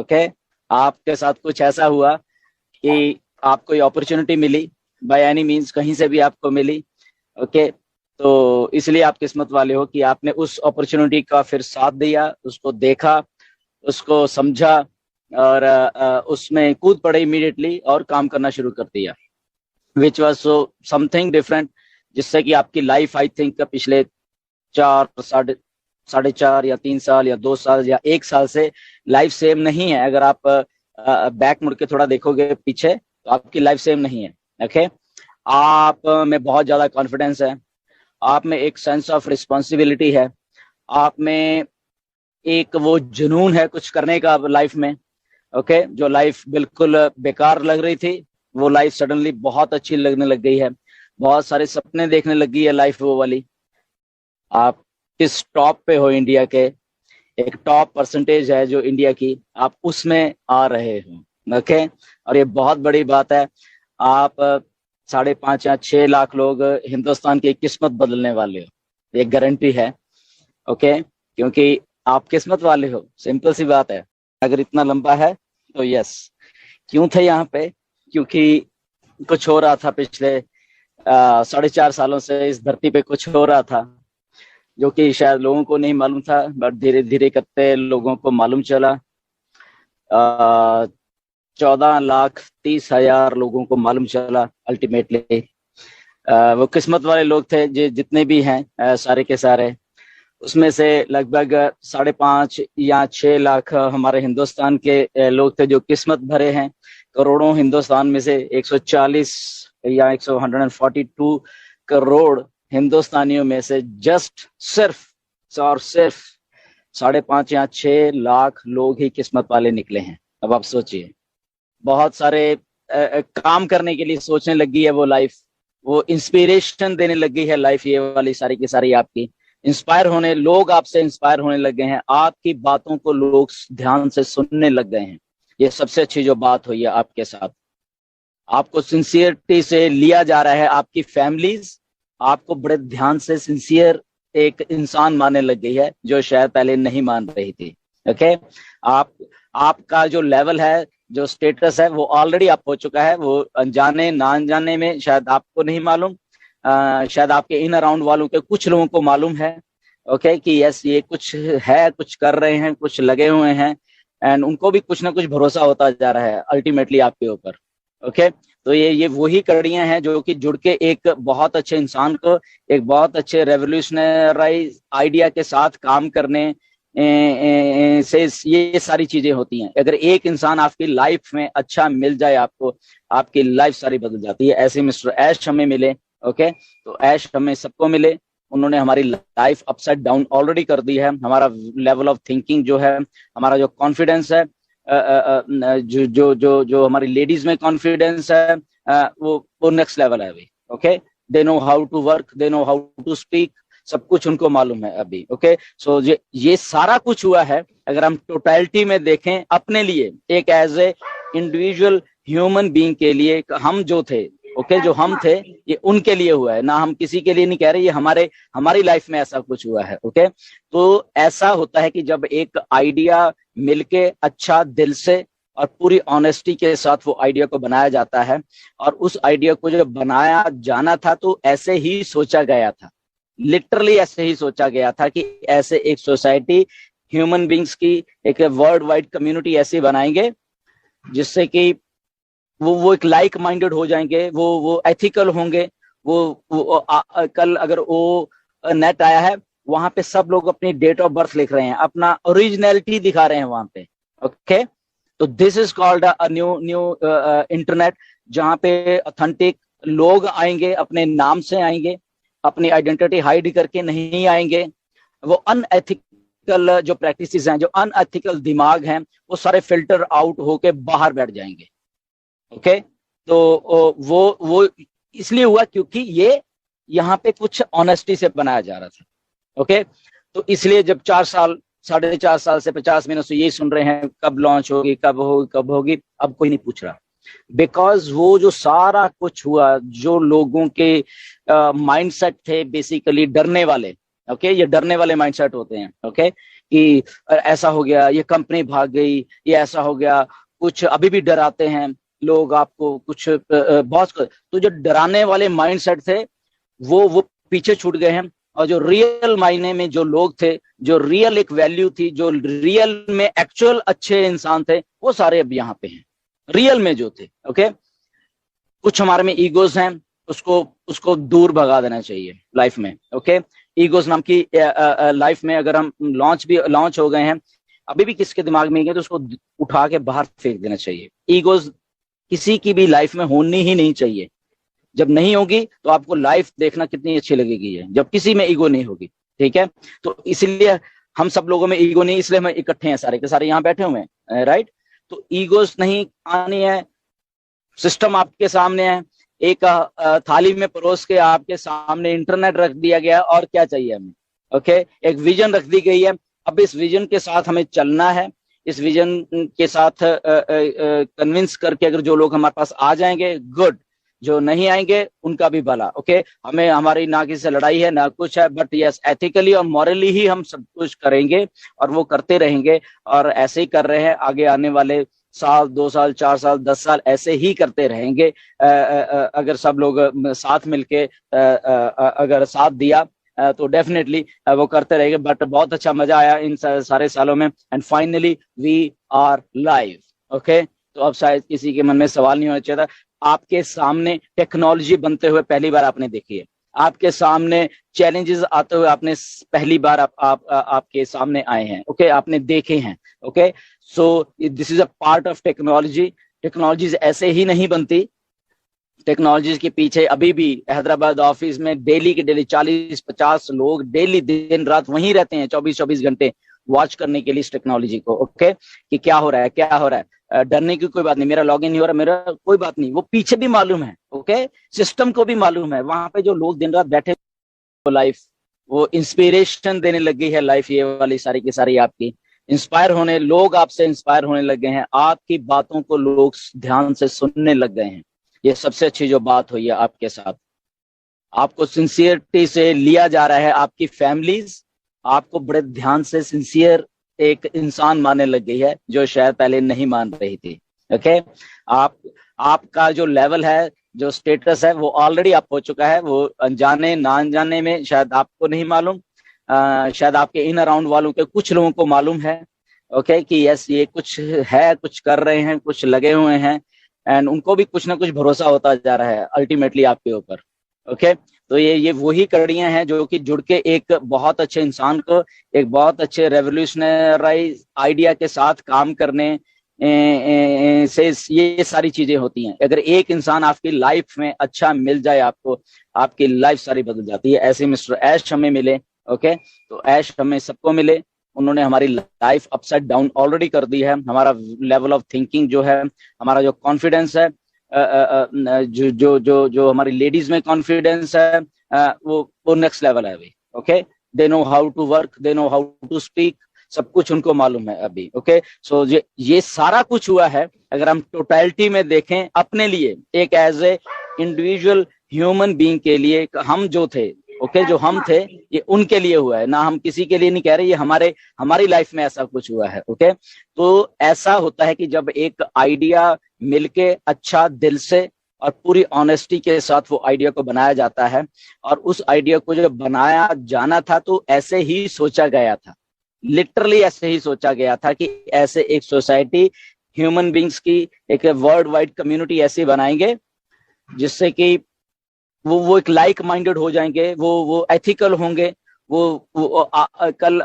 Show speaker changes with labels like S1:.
S1: Okay, आपके साथ कुछ ऐसा हुआ कि आपको ये अपॉर्चुनिटी मिली, बाय एनी मीन्स कहीं से भी आपको मिली। ओके, तो इसलिए आप किस्मत वाले हो कि आपने उस अपॉर्चुनिटी का फिर साथ दिया, उसको देखा, उसको समझा और उसमें कूद पड़े इमीडिएटली और काम करना शुरू कर दिया, which was so something different, जिससे कि आपकी लाइफ आई थिंक पिछले 4 साढ़े 4 या 3 साल या 2 साल या 1 साल से लाइफ सेम नहीं है। अगर आप बैक मुड़ के थोड़ा देखोगे पीछे तो आपकी लाइफ सेम नहीं है। ओके, आप में बहुत ज्यादा कॉन्फिडेंस है, आप में एक सेंस ऑफ रिस्पॉन्सिबिलिटी है, आप में एक वो जुनून है कुछ करने का लाइफ में। ओके, जो लाइफ बिल्कुल बेकार लग रही थी वो लाइफ सडनली बहुत अच्छी लगने लग गई है, बहुत सारे सपने देखने लगी है लाइफ वो वाली। आप किस टॉप पे हो इंडिया के, एक टॉप परसेंटेज है जो इंडिया की, आप उसमें आ रहे हो। ओके, और ये बहुत बड़ी बात है। आप 5.5 या 6 लाख लोग हिंदुस्तान की किस्मत बदलने वाले हो, ये गारंटी है। ओके, क्योंकि आप किस्मत वाले हो, सिंपल सी बात है। अगर इतना लंबा है तो यस, क्यों थे यहाँ पे? क्योंकि कुछ हो रहा था पिछले 4.5 सालों से इस धरती पे, कुछ हो रहा था जो कि शायद लोगों को नहीं मालूम था, बट धीरे धीरे करते लोगों को मालूम चला। 14,30,000 लोगों को मालूम चला अल्टीमेटली। वो किस्मत वाले लोग थे जितने भी हैं सारे के सारे, उसमें से लगभग 5.5 या 6 लाख हमारे हिंदुस्तान के लोग थे जो किस्मत भरे हैं। करोड़ों हिंदुस्तान में से 140 या 142 करोड़ हिंदुस्तानियों में से जस्ट सिर्फ और सिर्फ 5.5 या 6 लाख लोग ही किस्मत वाले निकले हैं। अब आप सोचिए, बहुत सारे काम करने के लिए सोचने लगी है वो लाइफ, वो इंस्पिरेशन देने लगी है लाइफ, ये वाली सारी की सारी आपकी इंस्पायर होने, लोग आपसे इंस्पायर होने लग गए हैं, आपकी बातों को लोग ध्यान से सुनने लग गए हैं। ये सबसे अच्छी जो बात हुई है आपके साथ, आपको सिंसियरिटी से लिया जा रहा है। आपकी फैमिलीज आपको बड़े ध्यान से सिंसियर एक इंसान मानने लग गई है, जो शायद पहले नहीं मान रही थी। ओके, आपका जो लेवल है, जो स्टेटस है, वो ऑलरेडी आप हो चुका है। वो अनजाने ना अनजाने में शायद आपको नहीं मालूम, शायद आपके इन अराउंड वालों के कुछ लोगों को मालूम है। ओके, कि यस ये कुछ है, कुछ कर रहे हैं, कुछ लगे हुए हैं, एंड उनको भी कुछ ना कुछ भरोसा होता जा रहा है अल्टीमेटली आपके ऊपर। ओके, तो ये वही कड़ियां हैं जो कि जुड़ के एक बहुत अच्छे इंसान को एक बहुत अच्छे रेवोल्यूशनरी आइडिया के साथ काम करने से ये सारी चीजें होती हैं। अगर एक इंसान आपकी लाइफ में अच्छा मिल जाए आपको, आपकी लाइफ सारी बदल जाती है। ऐसे मिस्टर ऐश हमें मिले। ओके, तो ऐश हमें सबको मिले, उन्होंने हमारी लाइफ अपसाइड डाउन ऑलरेडी कर दी है। हमारा लेवल ऑफ थिंकिंग जो है, हमारा जो कॉन्फिडेंस है, जो जो जो जो हमारी लेडीज में कॉन्फिडेंस है, वो नेक्स्ट लेवल है अभी। Okay, they know how to work, they know how to speak, सब कुछ उनको मालूम है अभी। ओके, सो ये सारा कुछ हुआ है, अगर हम टोटलिटी में देखें अपने लिए, एक as a individual human being के लिए, हम जो थे, ओके, जो हम थे, ये उनके लिए हुआ है ना, हम किसी के लिए नहीं कह रहे, ये हमारी लाइफ में ऐसा कुछ हुआ है। ओके, तो ऐसा होता है कि जब एक आइडिया मिलके अच्छा दिल से और पूरी ऑनेस्टी के साथ वो आइडिया को बनाया जाता है, और उस आइडिया को जब बनाया जाना था तो ऐसे ही सोचा गया था, लिटरली ऐसे ही सोचा गया था कि ऐसे एक सोसाइटी, ह्यूमन बींग्स की एक वर्ल्ड वाइड कम्युनिटी ऐसी बनाएंगे जिससे कि वो एक लाइक माइंडेड हो जाएंगे, वो एथिकल होंगे। कल अगर वो नेट आया है, वहां पे सब लोग अपनी डेट ऑफ बर्थ लिख रहे हैं, अपना ओरिजिनलिटी दिखा रहे हैं वहां पे। ओके, तो this is called a new internet, जहां पे ऑथेंटिक लोग आएंगे, अपने नाम से आएंगे, अपनी आइडेंटिटी हाइड करके नहीं आएंगे। वो अनएथिकल जो प्रैक्टिसेस हैं, जो अनएथिकल दिमाग हैं, वो सारे फिल्टर आउट होके बाहर बैठ जाएंगे। ओके, तो वो इसलिए हुआ क्योंकि ये यहाँ पे कुछ ऑनेस्टी से बनाया जा रहा था। ओके, तो इसलिए जब 4 साल 4.5 साल से 50 महीनों से यही सुन रहे हैं कब लॉन्च होगी, कब होगी, अब कोई नहीं पूछ रहा, बिकॉज वो जो सारा कुछ हुआ, जो लोगों के माइंडसेट थे बेसिकली डरने वाले। ओके, ये डरने वाले माइंडसेट होते हैं। ओके, कि ऐसा हो गया, ये कंपनी भाग गई, ये ऐसा हो गया, कुछ अभी भी डराते हैं लोग आपको, कुछ बहुत। तो जो डराने वाले माइंडसेट थे वो पीछे छूट गए हैं, और जो रियल मायने में जो लोग थे, जो रियल एक वैल्यू थी, जो रियल में एक्चुअल अच्छे इंसान थे, वो सारे अब यहाँ पे हैं, रियल में जो थे। ओके, कुछ हमारे में ईगोज हैं, उसको उसको दूर भगा देना चाहिए लाइफ में। ओके, ईगोज नाम की लाइफ में अगर हम लॉन्च हो गए हैं, अभी भी किसके दिमाग में है, तो उसको उठा के बाहर फेंक देना चाहिए। ईगोज किसी की भी लाइफ में होनी ही नहीं चाहिए। जब नहीं होगी तो आपको लाइफ देखना कितनी अच्छी लगेगी है, जब किसी में ईगो नहीं होगी। ठीक है, तो इसलिए हम सब लोगों में ईगो नहीं, इसलिए हम इकट्ठे हैं, सारे के सारे यहाँ बैठे हुए हैं, राइट। तो ईगोस नहीं आनी है। सिस्टम आपके सामने है, एक थाली में परोस के आपके सामने इंटरनेट रख दिया गया, और क्या चाहिए हमें। ओके, एक विजन रख दी गई है, अब इस विजन के साथ हमें चलना है। इस विजन के साथ कन्विंस करके अगर जो लोग हमारे पास आ जाएंगे, गुड, जो नहीं आएंगे उनका भी भला। ओके, हमें हमारी ना किसी से लड़ाई है ना कुछ है, बट यस एथिकली और मॉरली ही हम सब कुछ करेंगे, और वो करते रहेंगे, और ऐसे ही कर रहे हैं। आगे आने वाले साल, 2 साल, 4 साल, 10 साल ऐसे ही करते रहेंगे। अगर सब लोग साथ मिलके अगर साथ दिया तो डेफिनेटली वो करते रहेंगे। बट बहुत अच्छा मजा आया इन सारे सालों में, and finally we are live. Okay, तो अब शायद किसी के मन में सवाल नहीं होना चाहिए था। आपके सामने टेक्नोलॉजी बनते हुए पहली बार आपने देखी है, आपके सामने चैलेंजेस आते हुए आपने पहली बार आपके सामने आए हैं। ओके, आपने देखे हैं। Okay, so this is a part of technology. Technologies ऐसे ही नहीं बनती। टेक्नोलॉजीज के पीछे अभी भी हैदराबाद ऑफिस में डेली के डेली 40-50 लोग डेली दिन रात वहीं रहते हैं, 24-24 घंटे वॉच करने के लिए इस टेक्नोलॉजी को। ओके, कि क्या हो रहा है, क्या हो रहा है। डरने की कोई बात नहीं, मेरा लॉगिन नहीं हो रहा, मेरा कोई बात नहीं, वो पीछे भी मालूम है। ओके, सिस्टम को भी मालूम है, वहां पे जो लोग दिन रात बैठे, वो लाइफ, वो इंस्पिरेशन देने लग गई है लाइफ, ये वाली सारी की सारी आपकी इंस्पायर होने, लोग आपसे इंस्पायर होने लग गए हैं, आपकी बातों को लोग ध्यान से सुनने लग गए हैं। ये सबसे अच्छी जो बात हुई है आपके साथ, आपको सिंसियरिटी से लिया जा रहा है। आपकी फैमिलीज आपको बड़े ध्यान से सिंसियर एक इंसान मानने लग गई है, जो शायद पहले नहीं मान रही थी। ओके, आपका जो लेवल है, जो स्टेटस है, वो ऑलरेडी अप हो चुका है। वो अनजाने ना अनजाने में, शायद आपको नहीं मालूम, शायद आपके इन अराउंड वालों के कुछ लोगों को मालूम है। ओके, कि यस ये कुछ है, कुछ कर रहे हैं, कुछ लगे हुए हैं, एंड उनको भी कुछ ना कुछ भरोसा होता जा रहा है अल्टीमेटली आपके ऊपर। ओके, तो ये वही कड़ियां हैं जो कि जुड़ के एक बहुत अच्छे इंसान को, एक बहुत अच्छे रेवोल्यूशनरी आइडिया के साथ काम करने से ये सारी चीजें होती हैं। अगर एक इंसान आपकी लाइफ में अच्छा मिल जाए आपको, आपकी लाइफ सारी बदल जाती है। ऐसे मिस्टर ऐश हमें मिले। ओके, तो ऐश हमें सबको मिले, उन्होंने हमारी लाइफ अपसाइड डाउन ऑलरेडी कर दी है। हमारा लेवल ऑफ थिंकिंग जो है, हमारा जो कॉन्फिडेंस है, जो जो जो जो हमारी लेडीज में कॉन्फिडेंस है, वो नेक्स्ट लेवल है अभी। Okay, they know how to work, they know how to speak, सब कुछ उनको मालूम है अभी। ओके, सो ये सारा कुछ हुआ है, अगर हम टोटलिटी में देखें अपने लिए, एक as a individual human being के लिए, हम जो थे, ओके, जो हम थे, ये उनके लिए हुआ है ना, हम किसी के लिए नहीं कह रहे, ये हमारी लाइफ में ऐसा कुछ हुआ है। ओके, तो ऐसा होता है कि जब एक आइडिया मिलके अच्छा दिल से और पूरी ऑनेस्टी के साथ वो आइडिया को बनाया जाता है, और उस आइडिया को जब बनाया जाना था तो ऐसे ही सोचा गया था, लिटरली ऐसे ही सोचा गया था कि ऐसे एक सोसाइटी, ह्यूमन बींग्स की एक वर्ल्ड वाइड कम्युनिटी ऐसी बनाएंगे जिससे कि वो एक लाइक माइंडेड हो जाएंगे, वो एथिकल होंगे, वो कल